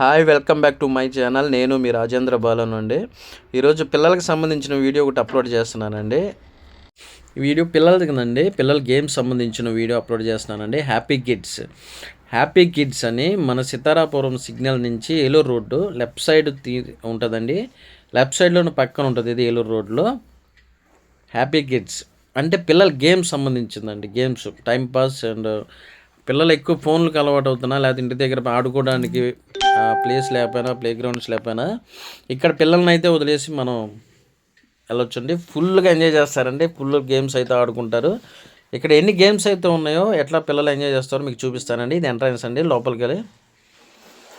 Hi welcome back to my channel. నేను మీ రాజేంద్ర బాలను అండి. ఈరోజు పిల్లలకి సంబంధించిన వీడియో ఒకటి అప్లోడ్ చేస్తున్నానండి. ఈ వీడియో పిల్లలది కదండి, పిల్లల గేమ్స్ సంబంధించిన వీడియో అప్లోడ్ చేస్తున్నానండి. హ్యాపీ కిడ్స్ అని మన సీతారాపురం సిగ్నల్ నుంచి ఏలూరు రోడ్డు లెఫ్ట్ సైడ్ ఉంటుందండి. లెఫ్ట్ సైడ్లోనే పక్కన ఉంటుంది ఇది ఏలూరు రోడ్లో. హ్యాపీ కిడ్స్ అంటే పిల్లల గేమ్స్ సంబంధించిందండి. గేమ్స్ టైంపాస్ అండ్ పిల్లలు ఎక్కువ ఫోన్లకు అలవాటు అవుతున్నా, లేకపోతే ఇంటి దగ్గర ఆడుకోవడానికి ప్లేస్ లేకపోయినా, ప్లే గ్రౌండ్స్ లేకపోయినా ఇక్కడ పిల్లల్ని అయితే వదిలేసి మనం వెళ్ళొచ్చండి. ఫుల్గా ఎంజాయ్ చేస్తారండి. ఫుల్ గేమ్స్ అయితే ఆడుకుంటారు. ఇక్కడ ఎన్ని గేమ్స్ అయితే ఉన్నాయో, ఎట్లా పిల్లలు ఎంజాయ్ చేస్తారో మీకు చూపిస్తానండి. ఇది ఎంట్రన్స్ అండి. లోపలికి వెళ్ళి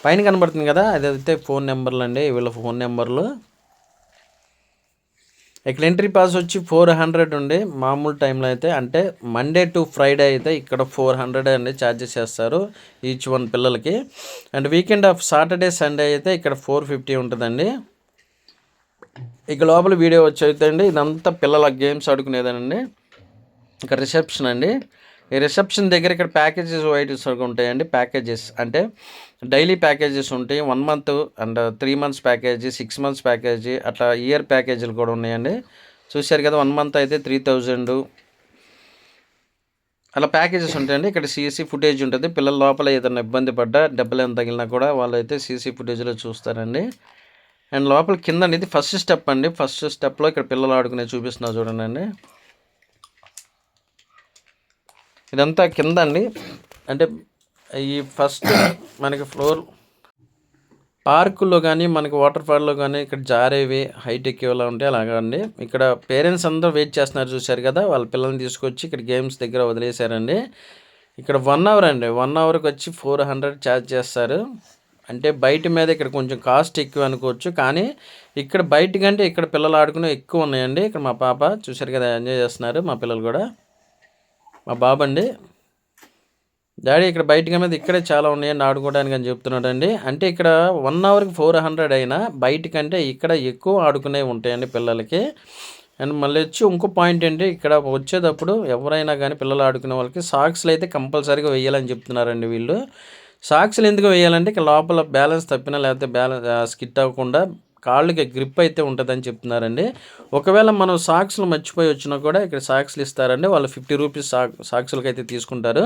పైన కనబడుతుంది కదా, అదైతే ఫోన్ నెంబర్లు అండి, వీళ్ళ ఫోన్ నెంబర్లు. ఇక్కడ ఎంట్రీ పాస్ వచ్చి 400 ఉండి మామూలు టైంలో అయితే, అంటే మండే టు ఫ్రైడే అయితే ఇక్కడ 400 అండి ఛార్జెస్ చేస్తారు ఈచ్ వన్ పిల్లలకి. And weekend of Saturday Sunday అయితే ఇక్కడ 450 ఉంటుందండి. ఇక లోపల వీడియో వచ్చి అయితే అండి, ఇదంతా పిల్లల గేమ్స్ ఆడుకునేదానండి. ఇక్కడ రిసెప్షన్ అండి. ఈ రిసెప్షన్ దగ్గర ఇక్కడ ప్యాకేజెస్ వైట్స్ ఉంటాయండి. ప్యాకేజెస్ అంటే డైలీ ప్యాకేజెస్ ఉంటాయి. 1 month and 3 months package, 6 months package, అట్లా ఇయర్ ప్యాకేజీలు కూడా ఉన్నాయండి. చూశారు కదా, 1 మంత్ అయితే 3000 అలా ప్యాకేజెస్ ఉంటాయండి. ఇక్కడ సీసీ ఫుటేజ్ ఉంటుంది. పిల్లల లోపల ఏదైనా ఇబ్బంది పడ్డా, దెబ్బలు ఏమైనా తగిలినా కూడా వాళ్ళైతే సీసీ ఫుటేజ్లో చూస్తారండి. అండ్ లోపల కింద అనేది ఫస్ట్ స్టెప్ అండి. ఫస్ట్ స్టెప్లో ఇక్కడ పిల్లలు ఆడుకునే చూపిస్తున్నా చూడండి. ఇదంతా కింద అండి. అంటే ఈ ఫస్ట్ మనకి ఫ్లోర్ పార్కుల్లో కానీ, మనకి వాటర్ ఫాల్లో కానీ ఇక్కడ జారేవి హైట్ ఎక్కేలా ఉంటాయి. అలాగా అండి. ఇక్కడ పేరెంట్స్ అందరూ వెయిట్ చేస్తున్నారు, చూశారు కదా. వాళ్ళ పిల్లల్ని తీసుకొచ్చి ఇక్కడ గేమ్స్ దగ్గర వదిలేశారండి. ఇక్కడ 1 అవర్ అండి. 1 అవర్కి వచ్చి 400 ఛార్జ్ చేస్తారు. అంటే బయట మీద ఇక్కడ కొంచెం కాస్ట్ ఎక్కువ అనుకోవచ్చు, కానీ ఇక్కడ బయట కంటే ఇక్కడ పిల్లలు ఆడుకునే ఎక్కువ ఉన్నాయండి. ఇక్కడ మా పాప చూశారు కదా, ఎంజాయ్ చేస్తున్నారు. మా పిల్లలు కూడా, మా బాబు అండి. డాడీ ఇక్కడ బయట మీద ఇక్కడే చాలా ఉన్నాయండి ఆడుకోవడానికి అని చెప్తున్నాడండి. అంటే ఇక్కడ 1 అవర్కి 400 అయినా బయట కంటే ఇక్కడ ఎక్కువ ఆడుకునేవి ఉంటాయండి పిల్లలకి. అండ్ మళ్ళీ వచ్చి ఇంకో పాయింట్ ఏంటి, ఇక్కడ వచ్చేటప్పుడు ఎవరైనా కానీ పిల్లలు ఆడుకునే వాళ్ళకి సాక్స్లు అయితే కంపల్సరీగా వేయాలని చెప్తున్నారండి వీళ్ళు. సాక్స్లు ఎందుకు వేయాలంటే, ఇక్కడ లోపల బ్యాలెన్స్ తప్పినా, లేకపోతే స్కిట్ అవ్వకుండా కాళ్ళకి గ్రిప్ అయితే ఉంటుందని చెప్తున్నారండి. ఒకవేళ మనం సాక్స్లు మర్చిపోయి వచ్చినా కూడా ఇక్కడ సాక్స్లు ఇస్తారండి. వాళ్ళు 50 రూపీస్ సాక్స్లకి అయితే తీసుకుంటారు.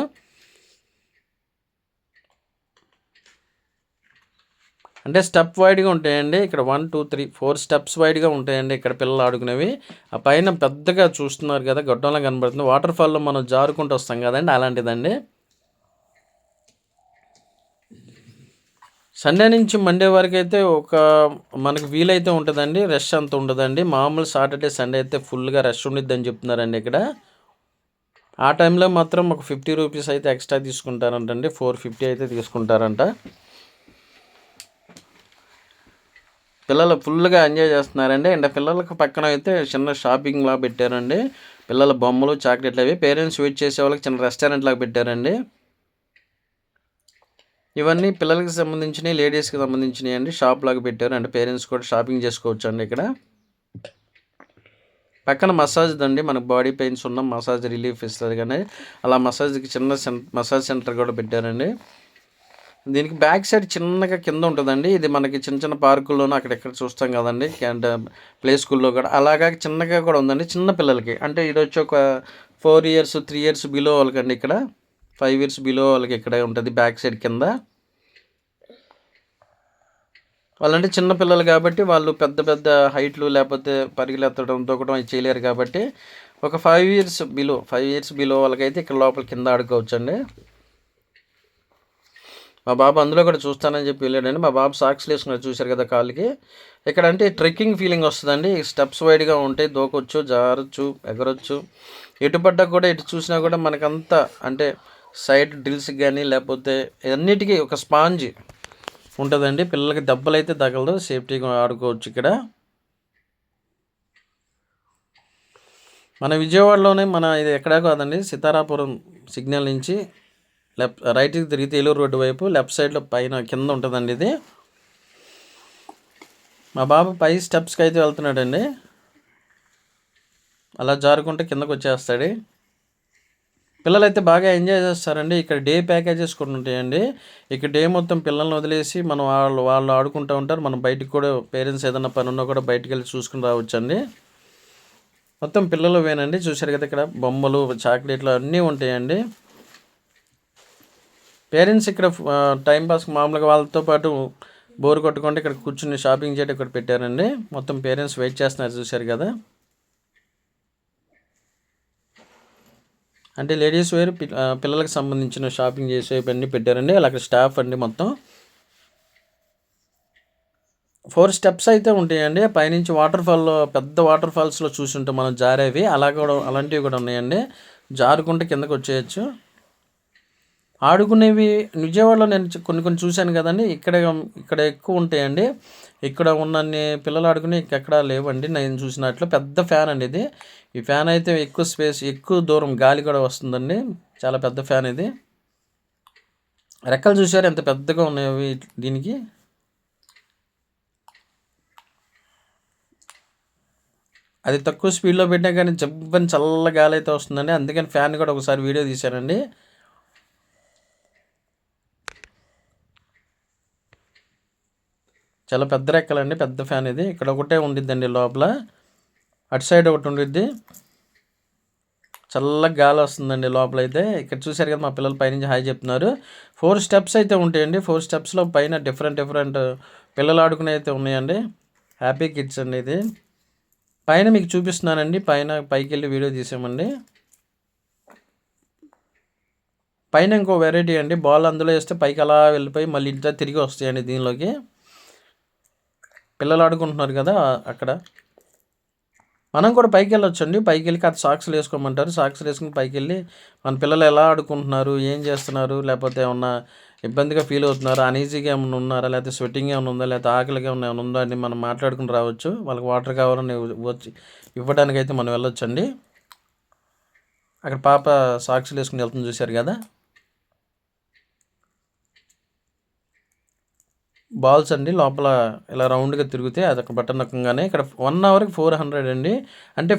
అంటే స్టెప్ వైడ్గా ఉంటాయండి. ఇక్కడ 1 2 3 4 స్టెప్స్ వైడ్గా ఉంటాయండి ఇక్కడ పిల్లలు ఆడుకునేవి. ఆ పైన పెద్దగా చూస్తున్నారు కదా, గొట్టంలా కనబడుతుంది. వాటర్ ఫాల్లో మనం జారుకుంటూ వస్తాం కదండి, అలాంటిదండి. సండే నుంచి మండే వరకు అయితే మనకు వీలైతే ఉంటుందండి. రష్ అంత ఉండదండి. మామూలు సాటర్డే సండే అయితే ఫుల్గా రష్ ఉండిద్దని చెప్తున్నారండి ఇక్కడ. ఆ టైంలో మాత్రం ఒక 50 రూపీస్ అయితే ఎక్స్ట్రా తీసుకుంటారంటండి. 450 అయితే తీసుకుంటారంట. పిల్లలు ఫుల్గా ఎంజాయ్ చేస్తున్నారండి. అండ్ పిల్లలకు పక్కన అయితే చిన్న షాపింగ్ లాగా పెట్టారండి. పిల్లల బొమ్మలు, చాక్లెట్లు అవి పేరెంట్స్ వెయిట్ చేసే వాళ్ళకి చిన్న రెస్టారెంట్ లాగా పెట్టారండి. ఇవన్నీ పిల్లలకి సంబంధించినవి, లేడీస్కి సంబంధించినవి అండి. షాప్ లాగా పెట్టారు. అంటే పేరెంట్స్ కూడా షాపింగ్ చేసుకోవచ్చు అండి. ఇక్కడ పక్కన మసాజ్ అండి, మనకు బాడీ పెయిన్స్ ఉన్న మసాజ్ రిలీఫ్ ఇస్తుంది కానీ, అలా మసాజ్కి చిన్న మసాజ్ సెంటర్ కూడా పెట్టారండి. దీనికి బ్యాక్ సైడ్ చిన్నగా కింద ఉంటుందండి. ఇది మనకి చిన్న చిన్న పార్కుల్లోనూ అక్కడెక్కడ చూస్తాం కదండి, అండ్ ప్లే స్కూల్లో కూడా అలాగా చిన్నగా కూడా ఉందండి చిన్న పిల్లలకి. అంటే ఇది వచ్చి ఒక 4 ఇయర్స్ 3 ఇయర్స్ బిలో వాళ్ళకండి. ఇక్కడ 5 ఇయర్స్ బిలో వాళ్ళకి ఇక్కడ ఉంటుంది బ్యాక్ సైడ్ కింద. వాళ్ళంటే చిన్న పిల్లలు కాబట్టి వాళ్ళు పెద్ద పెద్ద హైట్లు లేకపోతే పరిగెత్తడం, దూకడం అది చేయలేరు కాబట్టి ఒక 5 ఇయర్స్ బిలో వాళ్ళకైతే ఇక్కడ లోపల కింద ఆడుకోవచ్చండి. మా బాబు అందులో కూడా చూస్తానని చెప్పి వెళ్ళాడండి. మా బాబు సాక్స్లు వేసుకున్నారు, చూశారు కదా కాళ్ళకి. ఇక్కడ అంటే ట్రెక్కింగ్ ఫీలింగ్ వస్తుందండి. స్టెప్స్ వైడ్గా ఉంటాయి, దూకొచ్చు, జారచ్చు, ఎగరొచ్చు. ఎటు పడ్డా కూడా, ఎటు చూసినా కూడా మనకంతా అంటే సైడ్ డ్రిల్స్కి కానీ లేకపోతే అన్నిటికీ ఒక స్పాంజ్ ఉంటుందండి. పిల్లలకి దెబ్బలు అయితే తగలదు, సేఫ్టీగా ఆడుకోవచ్చు ఇక్కడ. మన విజయవాడలోనే ఇది ఎక్కడా కాదండి, సీతారాపురం సిగ్నల్ నుంచి రైట్కి తిరిగితే ఏలూరు రోడ్డు వైపు లెఫ్ట్ సైడ్లో పైన కింద ఉంటుందండి ఇది. మా బాబు పై స్టెప్స్కి అయితే వెళ్తున్నాడండి. అలా జారుకుంటే కిందకు వచ్చేస్తాడు. పిల్లలైతే బాగా ఎంజాయ్ చేస్తారండి. ఇక్కడ డే ప్యాకేజెస్ కూడా ఉంటాయండి. ఇక్కడ డే మొత్తం పిల్లల్ని వదిలేసి మనం వాళ్ళు ఆడుకుంటూ ఉంటారు. మనం బయటికి కూడా పేరెంట్స్ ఏదైనా పని ఉన్నా కూడా బయటికెళ్ళి చూసుకొని రావచ్చండి. మొత్తం పిల్లలవేనండి. చూశారు కదా ఇక్కడ బొమ్మలు, చాక్లెట్లు అన్నీ ఉంటాయండి. పేరెంట్స్ ఇక్కడ టైం పాస్‌కి మామూలుగా వాళ్ళతో పాటు బోర్ కొట్టకుండా ఇక్కడ కూర్చొని షాపింగ్ చేయడం ఇక్కడ పెట్టారండి. మొత్తం పేరెంట్స్ వెయిట్ చేస్తున్నారు చూశారు కదా! అంటే లేడీస్ వేర్ పిల్లలకి సంబంధించిన షాపింగ్ చేసేవన్నీ పెట్టారండి. అక్కడ స్టాఫ్ అండి మొత్తం. 4 స్టెప్స్ అయితే ఉంటాయండి. పైనుంచి పెద్ద వాటర్ ఫాల్స్‌లో చూసుంటాం మనం జారేవి. అలాంటివి కూడా ఉన్నాయండి. జారుకుంటే కిందకొచ్చేయొచ్చు. ఆడుకునేవి విజయవాడలో నేను కొన్ని కొన్ని చూశాను కదండీ! ఇక్కడ ఎక్కువ ఉంటాయండి. ఇక్కడ ఉన్నన్ని పిల్లలు ఆడుకునేవి ఇంకెక్కడా లేవండి నేను చూసినట్లు. పెద్ద ఫ్యాన్ అండి ఇది. ఈ ఫ్యాన్ అయితే ఎక్కువ దూరం గాలి కూడా వస్తుందండి. చాలా పెద్ద ఫ్యాన్ ఇది. రెక్కలు చూసారా ఎంత పెద్దగా ఉన్నాయో దీనికి. అది తక్కువ స్పీడ్‌లో పెట్టినా కానీ జబ్బని చల్ల గాలి అయితే వస్తుందండి. అందుకని ఫ్యాన్ కూడా ఒకసారి వీడియో తీశానండి. చాలా పెద్ద రెక్కలండి. పెద్ద ఫ్యాన్ ఇది. ఇక్కడ ఒకటే ఉండిద్దండి లోపల. అటు సైడ్ ఒకటి ఉండిద్ది. చల్లగా గాలి వస్తుందండి లోపలైతే. ఇక్కడ చూశారు కదా మా పిల్లలు పైనుంచి హాయ్ చెప్తున్నారు. 4 స్టెప్స్ అయితే ఉంటాయండి. 4 స్టెప్స్‌లో పైన డిఫరెంట్ పిల్లలు ఆడుకునేవి అయితే ఉన్నాయండి. హ్యాపీ కిడ్స్ అండి ఇది. పైన మీకు చూపిస్తున్నానండి. పైకెళ్ళి వీడియో తీసామండి. పైన ఇంకో వెరైటీ అండి. బాల్ అందులో వేస్తే పైకి అలా వెళ్ళిపోయి మళ్ళీ ఇంట్లో తిరిగి వస్తాయండి దీనిలోకి. పిల్లలు ఆడుకుంటున్నారు కదా అక్కడ. మనం కూడా పైకెళ్ళొచ్చండి. పైకెళ్ళి కాస్త సాక్స్‌లు వేసుకోమంటారు. సాక్స్‌లు వేసుకొని పైకెళ్ళి మన పిల్లలు ఎలా ఆడుకుంటున్నారు, ఏం చేస్తున్నారు, లేకపోతే ఏమన్నా ఇబ్బందిగా ఫీల్ అవుతున్నారా, అనీజీగా ఏమన్నా ఉన్నారా, లేకపోతే స్వెట్టింగ్ ఏమన్నా ఉందా, లేకపోతే ఆకలిగా ఏమన్నా ఉందా అని మనం మాట్లాడుకుని రావచ్చు. వాళ్ళకి వాటర్ కావాలని వచ్చి ఇవ్వడానికైతే మనం వెళ్ళొచ్చండి. అక్కడ పాప సాక్స్‌లు వేసుకొని వెళ్తుంది చూశారు కదా! బాల్స్ అండి లోపల ఇలా రౌండ్‌గా తిరుగుతాయి. అదొక బటన్ నొక్కంగానే ఇక్కడ 1 అవర్‌కి 400 అండి. అంటే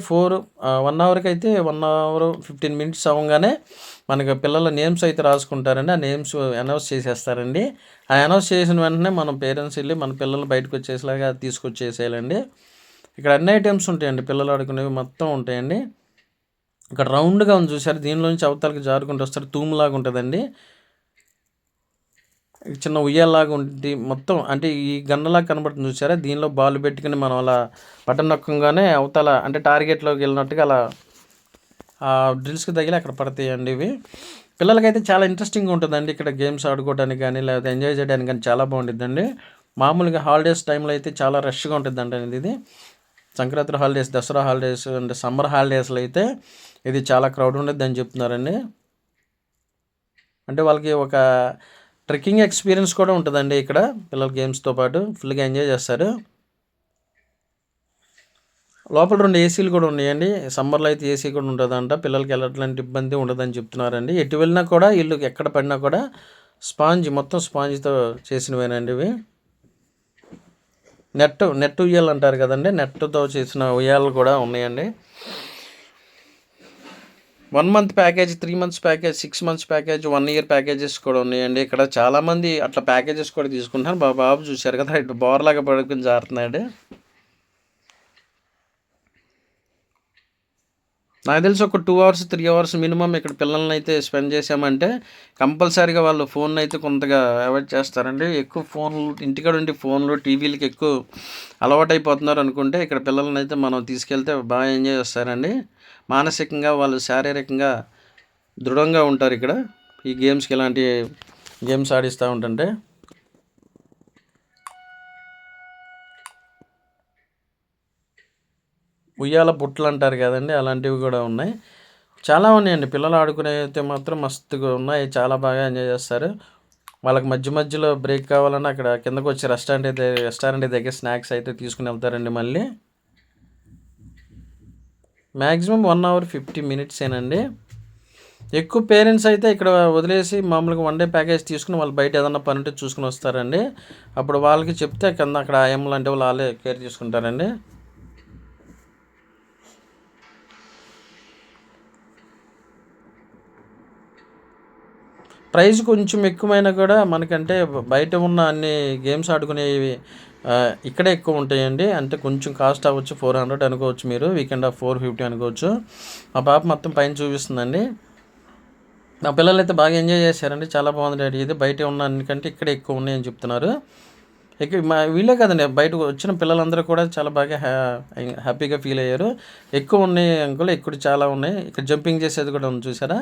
1 అవర్‌కి అయితే 1 అవర్ 15 మినిట్స్ అవ్వంగానే మనకి పిల్లల నేమ్స్ అయితే రాసుకుంటారండి. ఆ నేమ్స్ అనౌన్స్ చేసేస్తారండి. ఆ అనౌన్స్ చేసిన వెంటనే మనం పేరెంట్స్ ఎళ్లి మన పిల్లలు బయటకొచ్చేసేలాగా తీసుకొచ్చేసేయాలండి. ఇక్కడ అన్ని ఐటెమ్స్ ఉంటాయండి. పిల్లలు ఆడుకునేవి మొత్తం ఉంటాయండి. ఇక్కడ రౌండ్‌గా ఉంది చూసారా? దీనిలోంచి అవతలకి జారుకుంటూ వస్తారు. తూములాగా ఉంటదండి. చిన్న ఉయ్యాలలాగా ఉండి మొత్తం అంటే ఈ గన్నలాగా కనబడుతుంది చూసారా? దీనిలో బాల్ పెట్టుకొని మనం అలా బటన్ నొక్కంగానే అవతల అంటే టార్గెట్‌లోకి వెళ్ళినట్టుగా అలా డ్రిల్స్‌కి తగిలి అక్కడ పడతాయండి ఇవి. పిల్లలకైతే చాలా ఇంట్రెస్టింగ్‌గా ఉంటదండి. ఇక్కడ గేమ్స్ ఆడుకోవడానికి గానీ, లేకపోతే ఎంజాయ్ చేయడానికి గానీ చాలా బాగుండిద్దండి. మామూలుగా హాలిడేస్ టైంలో అయితే చాలా రష్‌గా ఉంటుందండి ఇది. Sankranti holidays, Dasara holidays and summer హాలిడేస్‌లో అయితే ఇది చాలా క్రౌడ్ ఉండిద్దని చెప్తున్నారండి. అంటే వాళ్ళకి ఒక ట్రెక్కింగ్ ఎక్స్పీరియన్స్ కూడా ఉంటదండి ఇక్కడ. పిల్లలు గేమ్స్‌తో పాటు ఫుల్‌గా ఎంజాయ్ చేస్తారు. లోపల 2 ఏసీలు కూడా ఉన్నాయండి. సమ్మర్‌లో అయితే ఏసీ కూడా ఉంటదంట. పిల్లలకి ఎలాంటి ఇబ్బంది ఉండదని చెప్తున్నారండి. ఎటు వెళ్ళినా కూడా ఈళ్ళు ఎక్కడ పడినా కూడా మొత్తం స్పాంజ్‌తో చేసినవేనండి ఇవి. నెట్ ఉయ్యాలంటారు కదండీ! నెట్‌తో చేసిన ఉయ్యాలలు కూడా ఉన్నాయండి. 1 month package, 3 months package, 6 months package, 1 year packages కూడా ఉన్నాయండి. ఇక్కడ చాలామంది అట్లా ప్యాకేజెస్ కూడా తీసుకుంటున్నారు. మా బాబు చూశారు కదా! ఇటు బోర్లాగా పడుకొని జారుతున్నాడు. నాకు తెలిసి ఒక 2 అవర్స్, 3 అవర్స్ మినిమమ్ ఇక్కడ పిల్లల్నైతే స్పెండ్ చేశామంటే కంపల్సరీగా వాళ్ళు ఫోన్‌నైతే కొంతగా అవాయిడ్ చేస్తారండి. ఎక్కువ ఇంటికాడ ఉండి ఫోన్‌లు, టీవీలకి ఎక్కువ అలవాటైపోతున్నారు అనుకుంటే ఇక్కడ పిల్లలనైతే మనం తీసుకెళ్తే బాగా ఎంజాయ్ చేస్తారండి. మానసికంగా వాళ్ళు శారీరకంగా దృఢంగా ఉంటారు ఇక్కడ. ఈ ఇలాంటి గేమ్స్ ఆడిస్తూ ఉంటుంటే. ఉయ్యాల బుట్టలు అంటారు కదండీ! అలాంటివి కూడా ఉన్నాయి. చాలా ఉన్నాయండి. పిల్లలు ఆడుకునేవి అయితే మాత్రం మస్తుగా ఉన్నాయి. చాలా బాగా ఎంజాయ్ చేస్తారు. వాళ్ళకి మధ్య మధ్యలో బ్రేక్ కావాలన్నా అక్కడ కిందకొచ్చి రెస్టారెంట్ దగ్గర స్నాక్స్ అయితే తీసుకొని వెళ్తారండి మళ్ళీ. మ్యాక్సిమం 1 అవర్ 50 మినిట్సేనండి. ఎక్కువ పేరెంట్స్ అయితే ఇక్కడ వదిలేసి మామూలుగా 1 డే ప్యాకేజ్ తీసుకొని వాళ్ళు బయట ఏదన్నా పని ఉంటే చూసుకొని వస్తారండి. అప్పుడు వాళ్ళకి చెప్తే కింద అక్కడ ఆయమ్మలు అంటే వాళ్ళు వాళ్ళే కేర్ తీసుకుంటారండి. ప్రైస్ కొంచెం ఎక్కువైనా కూడా మనకంటే బయట ఉన్న అన్ని గేమ్స్ ఆడుకునేవి ఇక్కడే ఎక్కువ ఉంటాయండి. అంటే కొంచెం కాస్ట్ అవ్వచ్చు, 400 అనుకోవచ్చు మీరు, వీకెండ్ ఆఫ్ 450 అనుకోవచ్చు. మా పాప మొత్తం పైన చూపిస్తుందండి. నా పిల్లలు అయితే బాగా ఎంజాయ్ చేశారండి. చాలా బాగుంది డాడీ, ఇది బయట ఉన్న అన్నికంటే ఇక్కడే ఎక్కువ ఉన్నాయని చెప్తున్నారు. ఇక వీళ్ళే కదండి, బయటకు వచ్చిన పిల్లలందరూ కూడా చాలా బాగా హ్యాపీగా ఫీల్ అయ్యారు. ఎక్కువ ఉన్నాయి అంకుల్, ఇక్కడ చాలా ఉన్నాయి. ఇక్కడ జంపింగ్ చేసేది కూడా ఉంది చూసారా,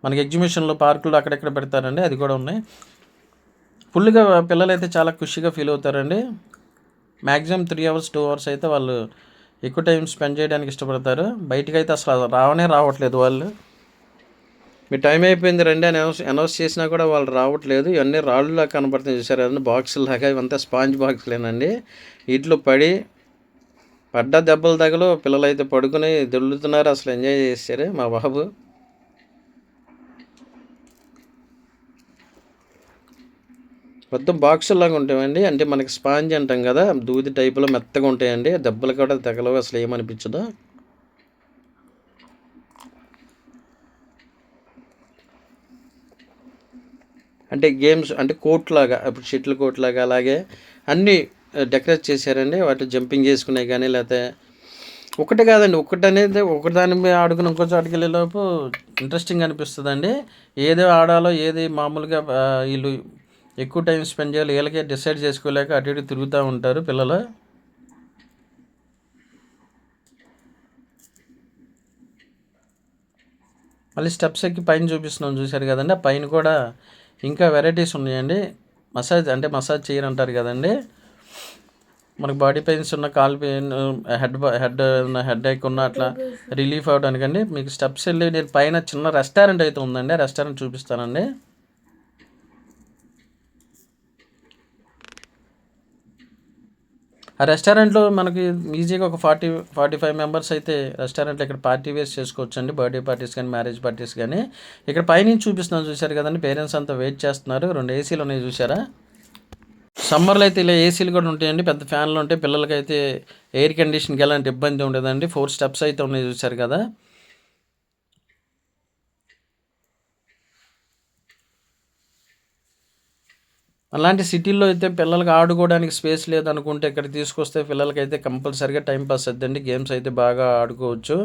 మనకి ఎగ్జిబిషన్లో పార్కులు అక్కడెక్కడ పెడతారండి, అది కూడా ఉన్నాయి. ఫుల్గా పిల్లలు అయితే చాలా ఖుషిగా ఫీల్ అవుతారండి. మ్యాక్సిమం 3 hours 2 hours అయితే వాళ్ళు ఎక్కువ టైం స్పెండ్ చేయడానికి ఇష్టపడతారు. బయటికి అయితే అసలు రావట్లేదు వాళ్ళు. మీ టైం అయిపోయింది రండి అని అనౌన్స్ చేసినా కూడా వాళ్ళు రావట్లేదు. ఇవన్నీ రాళ్ళులా కనపడుతుంది చూసారు, అన్నీ బాక్సులాగా, ఇవంతా స్పాంజ్ బాక్సులేనండి. వీటిలో పడ్డ దెబ్బలు తగలు పిల్లలు అయితే పడుకుని దొల్లుతున్నారు, అసలు ఎంజాయ్ చేశారు మా బాబు. మొత్తం బాక్సుల్లాగా ఉంటాయండి, అంటే మనకి స్పాంజ్ అంటాం కదా, దూది టైపులో మెత్తగా ఉంటాయండి, దెబ్బలు కూడా తగలవు, అసలు ఏమనిపించదు. అంటే గేమ్స్ అంటే కోర్ట్ లాగా, ఇప్పుడు షటిల్ కోర్ట్ లాగా అలాగే అన్నీ డెకరేట్ చేశారండి. వాటి జంపింగ్ చేసుకునే కానీ, లేకపోతే ఒకటి కాదండి, ఒకటి అనేది ఒకటి దాని మీద ఆడుకుని ఇంకో చోటుకి వెళ్ళేలోపు ఇంట్రెస్టింగ్ అనిపిస్తుందండి. ఏది ఆడాలో ఏది మామూలుగా వీళ్ళు ఎక్కువ టైం స్పెండ్ చేయాలి వీళ్ళకే డిసైడ్ చేసుకోలేక అటు ఇటు తిరుగుతూ ఉంటారు పిల్లలు. మళ్ళీ స్టెప్స్ ఎక్కి పైన చూపిస్తున్నాం చూశారు కదండి, ఆ పైన కూడా ఇంకా వెరైటీస్ ఉన్నాయండి. మసాజ్ చేయరంటారు కదండి, మనకు బాడీ పెయిన్స్ ఉన్న, కాల్ పెయిన్, హెడ్ ఏక్ ఉన్న అట్లా రిలీఫ్ అవ్వడానికండి. మీకు స్టెప్స్ వెళ్ళి నేను పైన చిన్న రెస్టారెంట్ అయితే ఉందండి, ఆ రెస్టారెంట్ చూపిస్తానండి. ఆ రెస్టారెంట్లో మనకి ఈజీగా ఒక 45 మెంబర్స్ అయితే రెస్టారెంట్లో ఇక్కడ పార్టీ వేస్ చేసుకోవచ్చు అండి, బర్త్డే పార్టీస్ కానీ మ్యారేజ్ పార్టీస్ కానీ. ఇక్కడ పైనుంచి చూపిస్తున్నాను చూశారు కదండి, పేరెంట్స్ అంతా వెయిట్ చేస్తున్నారు. 2 ఏసీలు ఉన్నాయి చూసారా. సమ్మర్లో అయితే ఇలా ఏసీలు కూడా ఉంటాయండి, పెద్ద ఫ్యాన్లు ఉంటాయి. పిల్లలకైతే ఎయిర్ కండిషన్కి ఎలాంటి ఇబ్బంది ఉండదండి. 4 స్టెప్స్ అయితే ఉన్నాయి చూసారు కదా. అలాంటి సిటీల్లో అయితే పిల్లలకి ఆడుకోవడానికి స్పేస్ లేదనుకుంటే ఇక్కడ తీసుకొస్తే పిల్లలకైతే కంపల్సరీగా టైం పాస్ అవుతుందండి. గేమ్స్ అయితే బాగా ఆడుకోవచ్చు.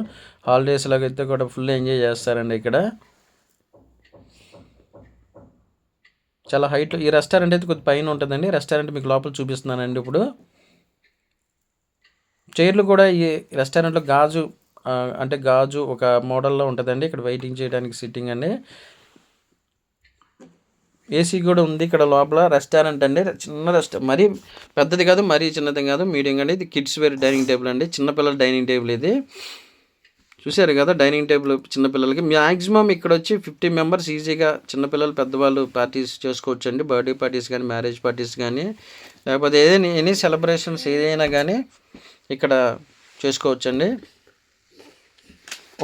హాలిడేస్లోకి అయితే కూడా ఫుల్ ఎంజాయ్ చేస్తారండి ఇక్కడ. చాలా హైట్ ఈ రెస్టారెంట్ అయితే కొద్ది పైన ఉంటుందండి. రెస్టారెంట్ మీకు లోపల చూపిస్తున్నానండి. ఇప్పుడు చైర్లు కూడా ఈ రెస్టారెంట్లో గాజు ఒక మోడల్లో ఉంటుందండి. ఇక్కడ వెయిటింగ్ చేయడానికి సిట్టింగ్ అండి. ఏసీ కూడా ఉంది ఇక్కడ లోపల. రెస్టారెంట్ అండి, చిన్న మరీ పెద్దది కాదు, మరీ చిన్నది కాదు, మీడియం అండి. ఇది కిడ్స్ వేర్ డైనింగ్ టేబుల్ అండి, చిన్నపిల్లల డైనింగ్ టేబుల్ ఇది. చూశారు కదా డైనింగ్ టేబుల్ చిన్నపిల్లలకి. మ్యాక్సిమం ఇక్కడ వచ్చి 50 మెంబర్స్ ఈజీగా, చిన్నపిల్లలు పెద్దవాళ్ళు పార్టీస్ చేసుకోవచ్చు అండి. బర్త్డే పార్టీస్ కానీ, మ్యారేజ్ పార్టీస్ కానీ, లేకపోతే ఎనీ సెలబ్రేషన్స్ ఏదైనా కానీ ఇక్కడ చేసుకోవచ్చండి.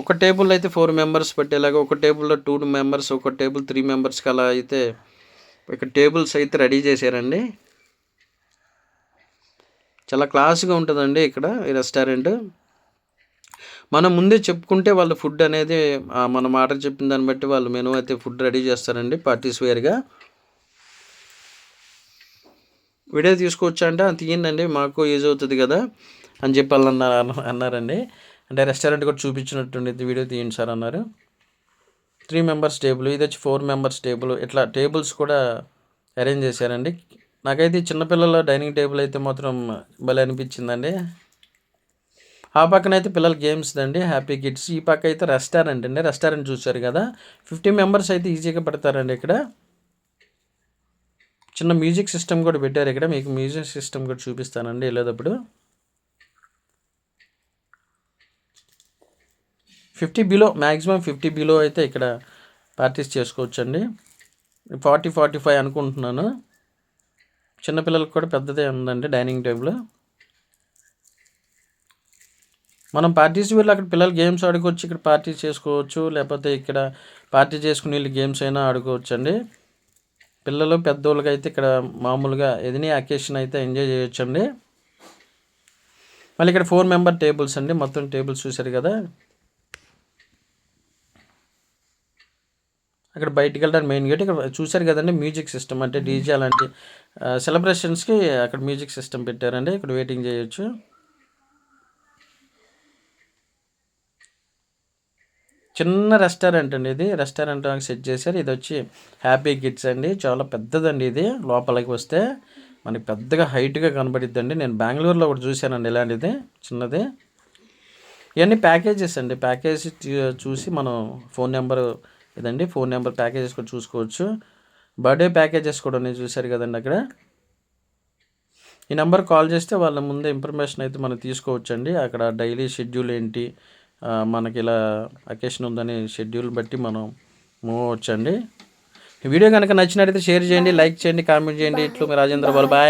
ఒక టేబుల్ అయితే 4 మెంబర్స్ పెట్టేలాగా, ఒక టేబుల్లో 2 మెంబర్స్, ఒక టేబుల్ 3 మెంబర్స్కి అలా అయితే ఇక్కడ టేబుల్స్ అయితే రెడీ చేశారండి. చాలా క్లాస్గా ఉంటుందండి ఇక్కడ ఈ రెస్టారెంట్. మనం ముందే చెప్పుకుంటే వాళ్ళు ఫుడ్ అనేది మనం ఆర్డర్ చెప్పిన దాన్ని బట్టి వాళ్ళు మెనూ అయితే ఫుడ్ రెడీ చేస్తారండి పార్టీస్ వేర్గా. వీడియో తీసుకోవచ్చా అంటే తీయండి, మాకు యూజ్ అవుతుంది కదా అని చెప్పి వాళ్ళు అన్నారండి. అంటే రెస్టారెంట్ కూడా చూపించినట్టుండి వీడియో తీయండి సార్ అన్నారు. 3 మెంబర్స్ టేబుల్, ఇది వచ్చి 4 మెంబర్స్ టేబుల్. ఇట్లా టేబుల్స్ కూడా అరేంజ్ చేశారండి. నాకైతే చిన్నపిల్లల డైనింగ్ టేబుల్ అయితే మాత్రం భలే అనిపించిందండి. ఆ పక్కన అయితే పిల్లల గేమ్స్ అండి, హ్యాపీ కిడ్స్. ఈ పక్క అయితే రెస్టారెంట్ అండి. రెస్టారెంట్ చూశారు కదా, 50 మెంబర్స్ అయితే ఈజీగా పెడతారండి ఇక్కడ. చిన్న మ్యూజిక్ సిస్టమ్ కూడా పెట్టారు ఇక్కడ, మీకు మ్యూజిక్ సిస్టమ్ కూడా చూపిస్తానండి వెళ్ళేటప్పుడు. 50 బిలో, మ్యాక్సిమం 50 బిలో అయితే ఇక్కడ పార్టీస్ చేసుకోవచ్చండి. 40-45 అనుకుంటున్నాను. చిన్నపిల్లలకు కూడా పెద్దదే ఉందండి డైనింగ్ టేబుల్. మనం పార్టీస్ వెళ్ళి అక్కడ పిల్లలు గేమ్స్ ఆడుకోవచ్చు, ఇక్కడ పార్టీ చేసుకోవచ్చు, లేకపోతే ఇక్కడ పార్టీ చేసుకుని వెళ్ళి గేమ్స్ అయినా ఆడుకోవచ్చు అండి. పిల్లలు పెద్దోళ్ళకి అయితే ఇక్కడ మామూలుగా ఏదైనా అకేషన్ అయితే ఎంజాయ్ చేయొచ్చండి. మళ్ళీ ఇక్కడ 4 మెంబర్ టేబుల్స్ అండి, మొత్తం టేబుల్స్ చూశారు కదా. అక్కడ బయటికి వెళ్ళడానికి మెయిన్ గేట్. ఇక్కడ చూశారు కదండి మ్యూజిక్ సిస్టమ్, అంటే డీజే అలాంటి సెలబ్రేషన్స్కి అక్కడ మ్యూజిక్ సిస్టమ్ పెట్టారండి. ఇక్కడ వెయిటింగ్ చేయొచ్చు. చిన్న రెస్టారెంట్ అండి ఇది. రెస్టారెంట్ సెట్ చేశారు. ఇది వచ్చి హ్యాపీ కిడ్స్ అండి. చాలా పెద్దదండి ఇది. లోపలికి వస్తే మనకి పెద్దగా హైట్గా కనబడిద్దండి. నేను బెంగళూరులో ఒకటి చూశానండి ఇలాంటిది చిన్నది. ఇవన్నీ ప్యాకేజెస్ అండి. ప్యాకేజ్ చూసి మనం ఫోన్ నెంబర్ ఇదండి, ఫోన్ నెంబర్ ప్యాకేజెస్ కూడా చూసుకోవచ్చు. బర్త్డే ప్యాకేజెస్ కూడా ఉన్నాయి, చూశారు కదండి అక్కడ. ఈ నెంబర్ కాల్ చేస్తే వాళ్ళ ముందే ఇన్ఫర్మేషన్ అయితే మనం తీసుకోవచ్చండి. అక్కడ డైలీ షెడ్యూల్ ఏంటి, మనకి ఇలా అకేషన్ ఉందని షెడ్యూల్ బట్టి మనం మూవ్ అవ్వచ్చండి. ఈ వీడియో కనుక నచ్చినట్లయితే షేర్ చేయండి, లైక్ చేయండి, కామెంట్ చేయండి. ఇట్లు మీ రాజేంద్ర బాబు. బాయ్.